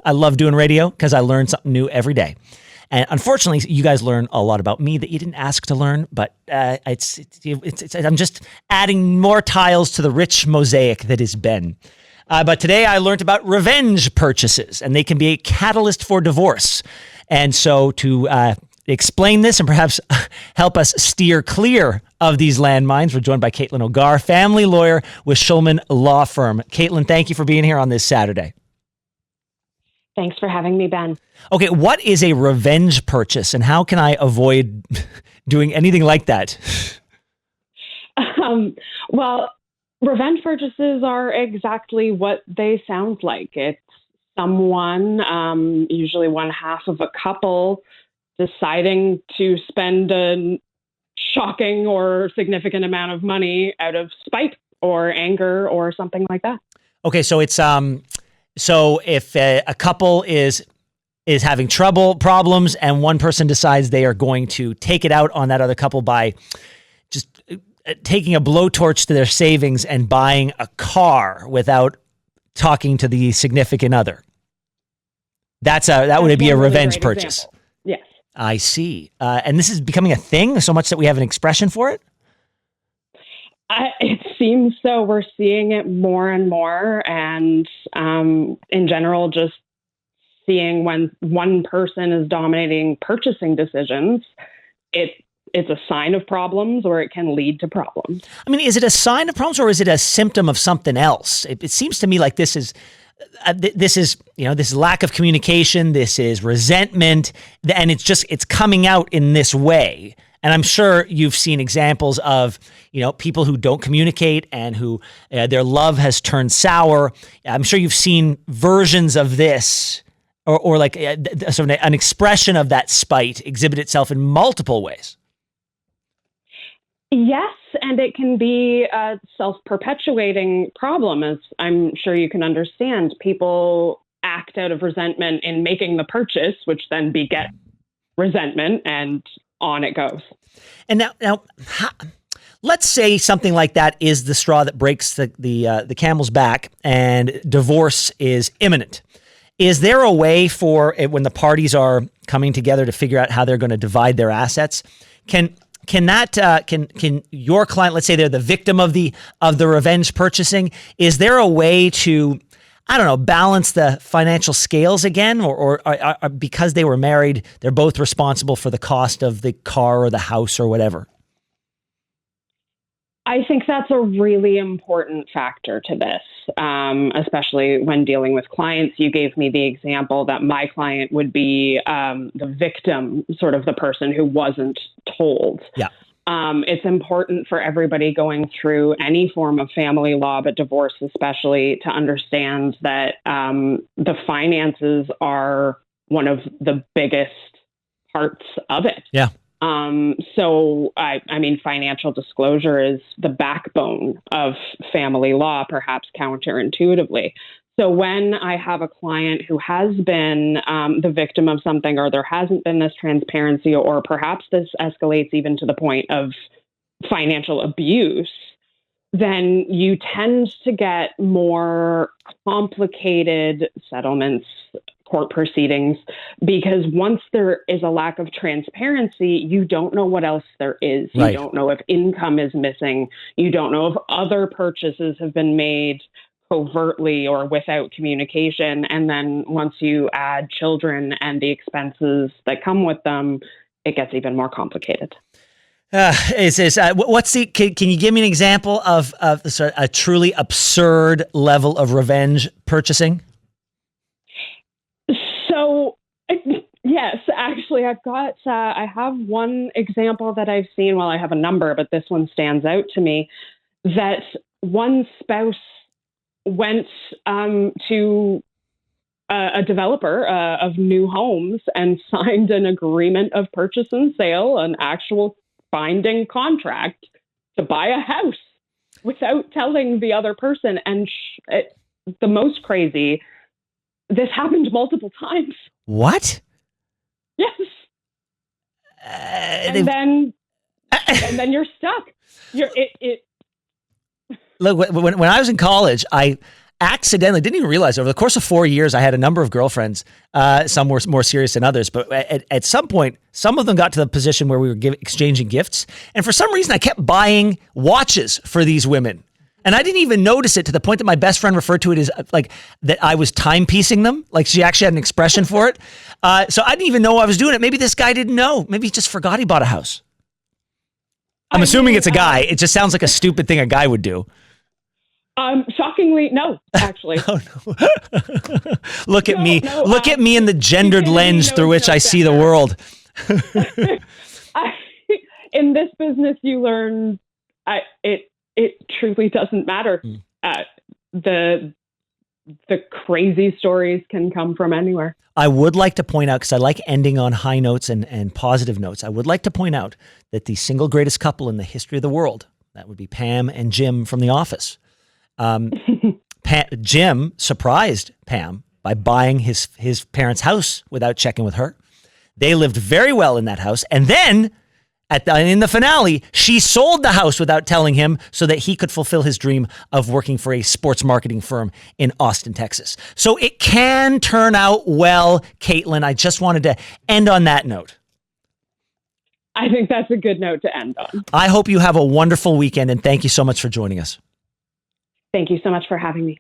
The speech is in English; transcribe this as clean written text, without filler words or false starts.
I love doing radio because I learn something new every day. And unfortunately, you guys learn a lot about me that you didn't ask to learn, but I'm just adding more tiles to the rich mosaic that is Ben. But today I learned about revenge purchases, and they can be a catalyst for divorce. And so to explain this and perhaps help us steer clear of these landmines, we're joined by Caitlin O'Gar, family lawyer with Shulman Law Firm. Caitlin, thank you for being here on this Saturday. Thanks for having me, Ben. Okay, what is a revenge purchase, and how can I avoid doing anything like that? Well, revenge purchases are exactly what they sound like. It's someone, usually one half of a couple, deciding to spend a shocking or significant amount of money out of spite or anger or something like that. Okay, so it's so if a couple is having problems, and one person decides they are going to take it out on that other couple by just taking a blowtorch to their savings and buying a car without talking to the significant other. That would be a revenge purchase. Example. Yes. I see. And this is becoming a thing so much that we have an expression for it? It seems so. We're seeing it more and more. And in general, just seeing when one person is dominating purchasing decisions, it's a sign of problems, or it can lead to problems. I mean, is it a sign of problems, or is it a symptom of something else? It seems to me like this is lack of communication. This is resentment, and it's coming out in this way. And I'm sure you've seen examples of, people who don't communicate and who their love has turned sour. I'm sure you've seen versions of this, or like sort of an expression of that spite exhibit itself in multiple ways. Yes, and it can be a self-perpetuating problem, as I'm sure you can understand. People act out of resentment in making the purchase, which then beget resentment, and on it goes. And now, let's say something like that is the straw that breaks the camel's back, and divorce is imminent. Is there a way for it, when the parties are coming together to figure out how they're going to divide their assets? Can your client, let's say they're the victim of the revenge purchasing, is there a way to, balance the financial scales again, or because they were married, they're both responsible for the cost of the car or the house or whatever? I think that's a really important factor to this, especially when dealing with clients. You gave me the example that my client would be the victim, sort of the person who wasn't told. Yeah. It's important for everybody going through any form of family law, but divorce especially, to understand that the finances are one of the biggest parts of it. Yeah. So financial disclosure is the backbone of family law, perhaps counterintuitively. So when I have a client who has been the victim of something, or there hasn't been this transparency, or perhaps this escalates even to the point of financial abuse, then you tend to get more complicated settlements, court proceedings, because once there is a lack of transparency, you don't know what else there is. Right. You don't know if income is missing. You don't know if other purchases have been made covertly or without communication. And then once you add children and the expenses that come with them, it gets even more complicated. Can you give me an example of a truly absurd level of revenge purchasing? So, yes, actually, I have one example that I've seen. Well, I have a number, but this one stands out to me, that one spouse went to a developer of new homes and signed an agreement of purchase and sale, an actual binding contract to buy a house without telling the other person. And the most crazy, this happened multiple times. What? Yes. And then you're stuck. Look, when I was in college, I accidentally, didn't even realize over the course of 4 years, I had a number of girlfriends. Some were more serious than others, but at some point, some of them got to the position where we were exchanging gifts. And for some reason, I kept buying watches for these women. And I didn't even notice it, to the point that my best friend referred to it as like that I was timepiecing them. Like, she actually had an expression for it. So I didn't even know I was doing it. Maybe this guy didn't know. Maybe he just forgot he bought a house. I'm assuming it's a guy. It just sounds like a stupid thing a guy would do. Shockingly, no, actually. Oh, no. Look at me. Look at me in the gendered lens through which I see the world. In this business, you learn it truly doesn't matter. The crazy stories can come from anywhere. I would like to point out, because I like ending on high notes and positive notes, I would like to point out that the single greatest couple in the history of the world, that would be Pam and Jim from The Office. Jim surprised Pam by buying his parents' house without checking with her. They lived very well in that house. And then in the finale, she sold the house without telling him so that he could fulfill his dream of working for a sports marketing firm in Austin, Texas. So it can turn out well, Caitlin. I just wanted to end on that note. I think that's a good note to end on. I hope you have a wonderful weekend, and thank you so much for joining us. Thank you so much for having me.